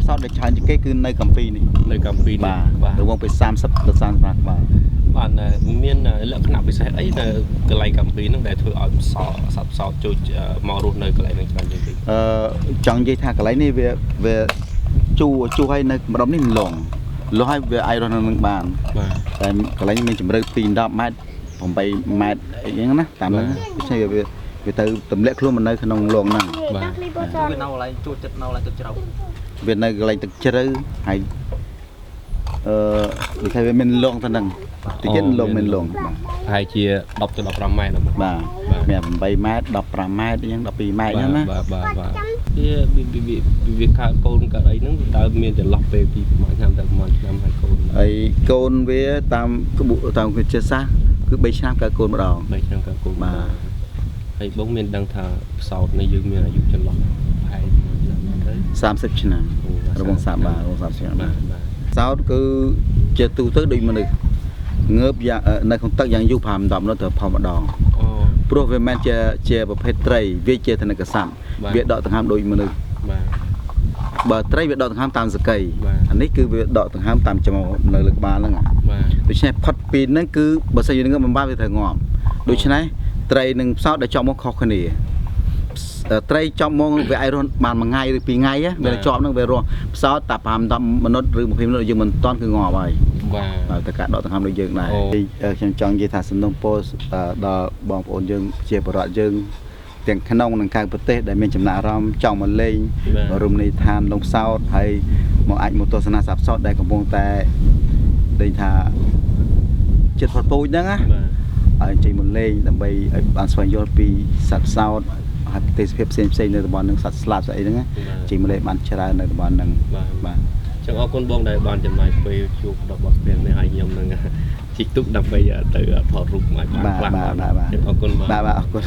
sau để chọn cái nơi cầm phi này nơi cầm phi bà bà đúng không phải sam sập được sam bạc bà bạn miền lợn khăn bị sai ấy là cái này cầm phi nó để thôi ở sập sọ chui mò ruột nơi cái này mình chọn gì chọn dây thạc cái này về về chu hay nơi mà đóng nên lồng hay về ai rồi nâng bàn cái này mình chỉ mới pin đập mátผมไปมาอย่างนั้นนะตามนั้นไม่ใช่ไปเติมตำเล็กครัวมันในขนมหลวงนั่นเป็นเอาอะไรจูดจัดเอาอะไรตึกเจ้าเป็นในอะไรตึกเจ้าให้ใครเป็นหลวงท่านนั่งตึกเจ้าหลวงเป็นหลวงhai chia đọc cho đọc ram mai là bà mẹผมไปมาดอกปรามาดยังดอกปีมาอย่างนั้นนะที่bị cả con cả ấy nó ta miềnจะล็อกไปปีประมาณแต่ประมาณnăm hai con ไอ้โกนเวียตามกระบุตามคือเจ้าซะคือใบชามกับโกนมาดองใบชามกับโกนมาไอ้บ้องเมียนดังท่าสาวในยืมเมียนอายุจะล็อกให้30 ឆ្នាំរបង30បាទរបង30ឆ្នាំបាទសោតគឺជាទូទៅដូចមនុស្សងើបយ៉ាងនៅក្នុងទឹកយ៉ាងយូរ5 10នោះទៅផុសម្ដងព្រោះវាមិនជាប្រភេទត្រីវាជាធនកស័ព្ទវាដកដង្ហើមដូចមនុស្សបើត្រីវាដកដង្ហើមតាមសកៃអានេះគឺវាដកដង្ហើមតាមច្មោះនៅលើក្បាលហ្នឹងដូច្នេះផុតពីហ្នឹងគឺបើសិនយើងងើបមិនបានវាត្រូវងាប់ដូច្នេះត្រីនឹងផ្សោតដែលជាប់មកខុសគ្នាត្រីចំមកវាឲ្យរស់បានមួយថ្ងៃឬ2ថ្ងៃវាជាប់នឹងវារស់ផ្សោតតែ5 10 minutt ឬ20 minutt យើងមិនតន់គឺងាប់ហើយបាទតែការដកដង្ហើមដូចយើងដែរខ្ញុំចង់និយាយថាសំណុំពរដល់បងប្អូនយើងជាបរិវត្តយើងទាំងក្នុងនិងក្រៅប្រទេសដែលមានចំណាក់អារម្មណ៍ចង់មកលេងរមណីយដ្ឋានលំសោតហើយមកអាចមកទស្សនាសត្វផ្សោតដែលកំពុងតែដូចថាចិត្តផុតពូជហ្នឹងណាហើយជិះមកលេងដើម្បីឲ្យបានស្វែងយល់ពីសត្វផ្សោតហើយប្រទេសភាពផ្សេងនៅតំបន់ហ្នឹងសត្វស្លាបស្អីហ្នឹងជិះមកលេងបានច្រើននៅតំបន់ហ្នឹងបាទចឹងអរគុណបងដែលបានចំណាយពេលជួបរបស់ពេលនេះឲ្យខ្ញុំនឹងជីកទុកដើម្បីទៅថតរូបឲ្យបានខ្លះបាទអរគុណបាទអរគុណ